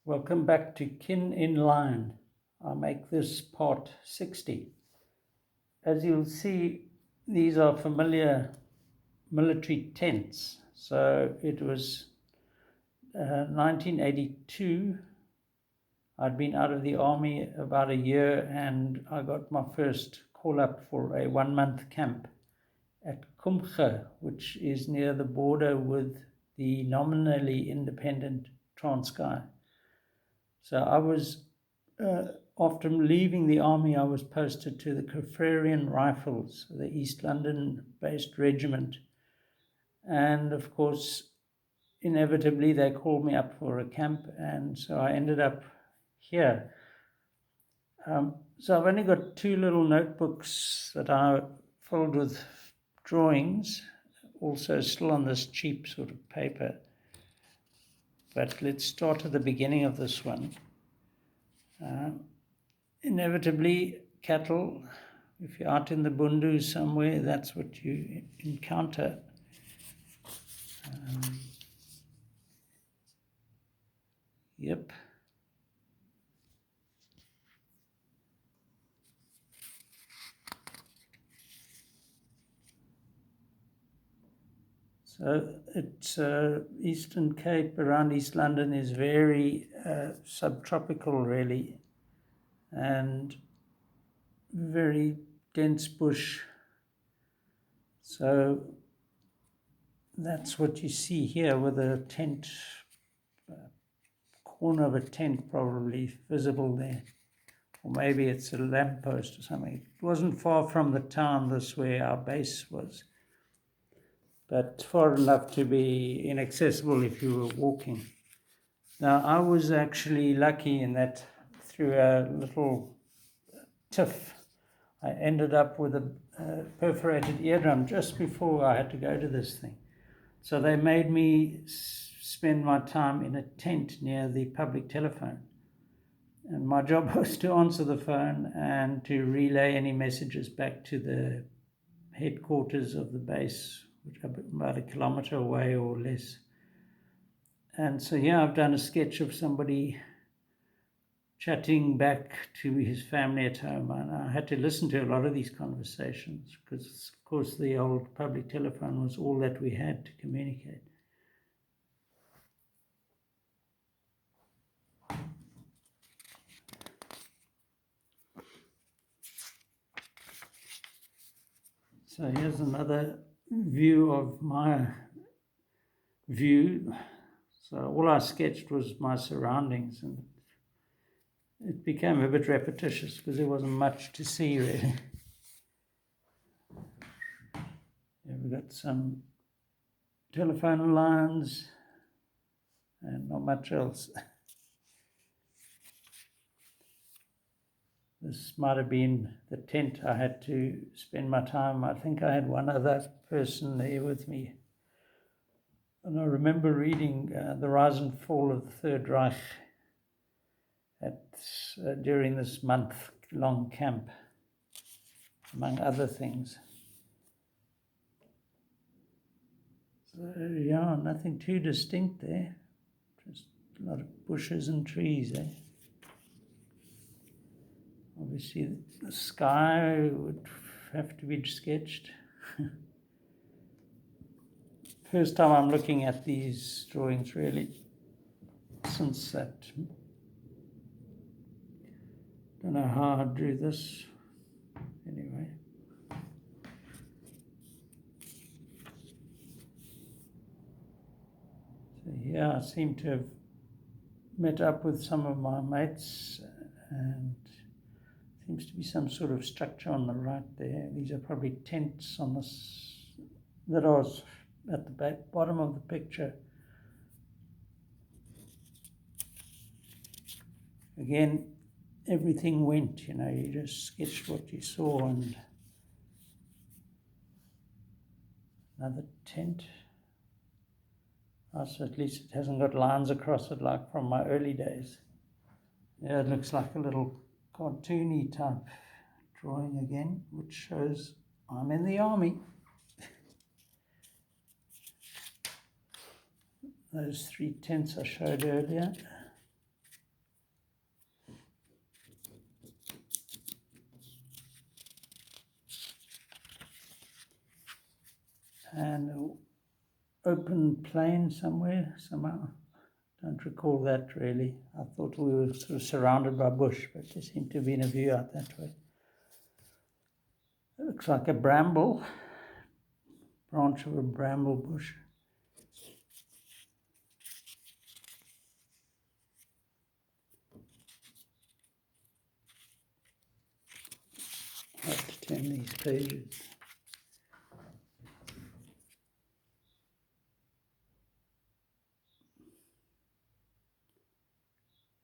Welcome back to Kin in Line. I make this part 60. As you'll see, these are familiar military tents. So it was 1982. I'd been out of the army about a year and I got my first call up for a 1-month camp at Komga, which is near the border with the nominally independent Transkei. So I was, after leaving the army, I was posted to the Kaffrarian Rifles, the East London-based regiment. And of course, inevitably, they called me up for a camp, and so I ended up here. So I've only got 2 little notebooks that are filled with drawings, also still on this cheap sort of paper. But let's start at the beginning of this one. Inevitably, cattle, if you're out in the bundu somewhere, that's what you encounter. Yep. So it's Eastern Cape around East London is very subtropical, really, and very dense bush. So that's what you see here with a tent, corner of a tent probably visible there. Or maybe it's a lamppost or something. It wasn't far from the town, this where our base was, but far enough to be inaccessible if you were walking. Now, I was actually lucky in that through a little tiff, I ended up with a perforated eardrum just before I had to go to this thing. So they made me spend my time in a tent near the public telephone. And my job was to answer the phone and to relay any messages back to the headquarters of the base, which are about 1 kilometer away or less. And so here I've done a sketch of somebody chatting back to his family at home. And I had to listen to a lot of these conversations because, of course, the old public telephone was all that we had to communicate. So here's another view of my view. So all I sketched was my surroundings, and it became a bit repetitious because there wasn't much to see, really. Here we've got some telephone lines and not much else. This might have been the tent I had to spend my time. I think I had one other person there with me. And I remember reading The Rise and Fall of the Third Reich during this month-long camp, among other things. So, yeah, nothing too distinct there. Just a lot of bushes and trees, eh? Obviously, the sky would have to be sketched. First time I'm looking at these drawings, really, since that. Don't know how I drew this. Anyway. So here I seem to have met up with some of my mates, and seems to be some sort of structure on the right there. These are probably tents on this that are at the bottom of the picture. Again, everything went, you just sketched what you saw. And another tent. So at least it hasn't got lines across it like from my early days. Yeah, it looks like a little cartoony type drawing again, which shows I'm in the army. Those 3 tents I showed earlier. and an open plain somewhere, somehow. Don't recall that really. I thought we were sort of surrounded by bush, but there seemed to have been a view out that way. It looks like a bramble, branch of a bramble bush. I have to turn these pages.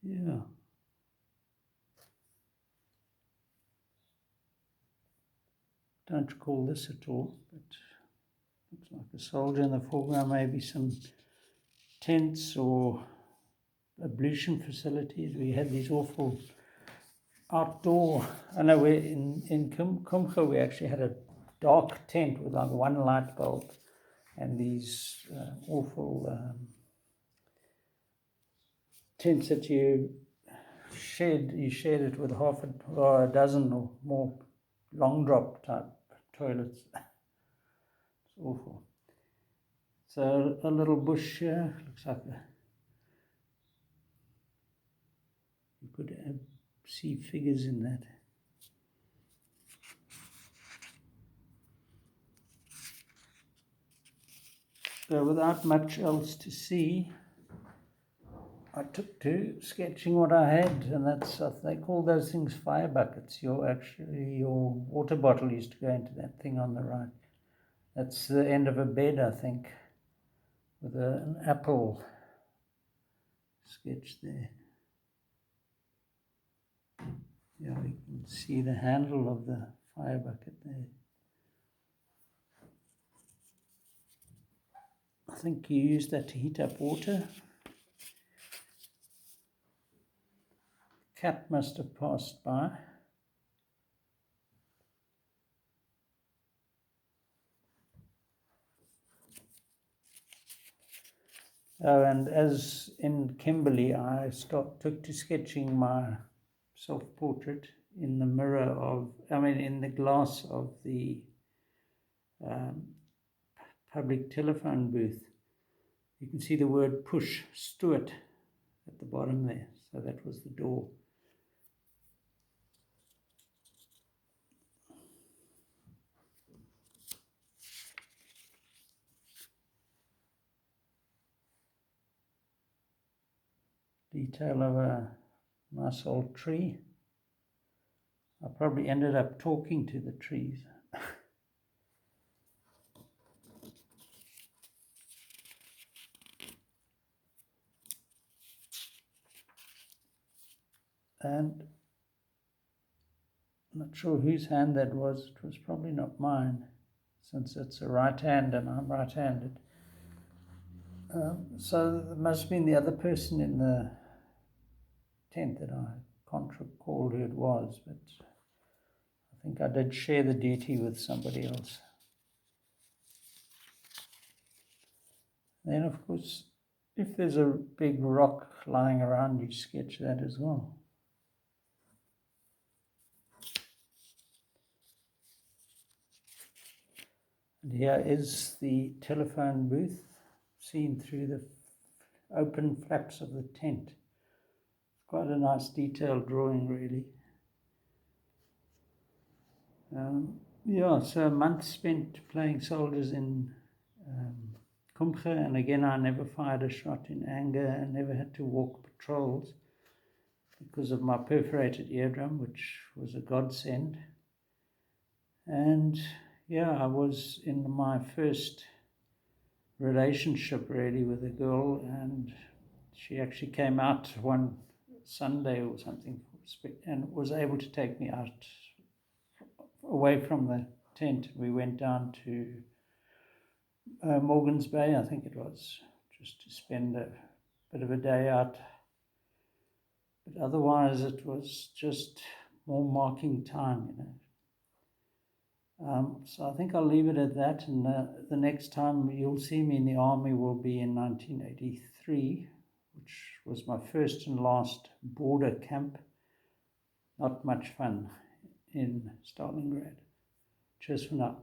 Yeah. Don't recall this at all, but looks like a soldier in the foreground, maybe some tents or ablution facilities. We had these awful outdoor, I know we're in Komga we actually had a dark tent with like one light bulb and these awful tents that you shared it with half or a dozen or more long drop type toilets. It's awful. So a little bush here, looks like you could see figures in that. So without much else to see, I took to sketching what I had, and that's, they call those things fire buckets. Your water bottle used to go into that thing on the right. That's the end of a bed, I think, with an apple sketched there. Yeah, you can see the handle of the fire bucket there. I think you use that to heat up water. Cat must have passed by. Oh, and as in Kimberley, I took to sketching my self-portrait in the mirror of, in the glass of the public telephone booth. You can see the word push, Stewart, at the bottom there. So that was the door. Detail of a nice old tree. I probably ended up talking to the trees. And I'm not sure whose hand that was. It was probably not mine, since it's a right hand and I'm right-handed. So it must have been the other person in the tent that I can't recall who it was, but I think I did share the duty with somebody else. Then, of course, if there's a big rock lying around, you sketch that as well. And here is the telephone booth seen through the open flaps of the tent. Quite a nice detailed drawing, really. So a month spent playing soldiers in Komga, and again I never fired a shot in anger and never had to walk patrols because of my perforated eardrum, which was a godsend. And I was in my first relationship really with a girl, and she actually came out one Sunday or something and was able to take me out away from the tent. We went down to Morgan's Bay, I think it was, just to spend a bit of a day out. But otherwise it was just more marking time, So I think I'll leave it at that, and the next time you'll see me in the army will be in 1983, which was my first and last border camp. Not much fun in Stalingrad. Cheers for now.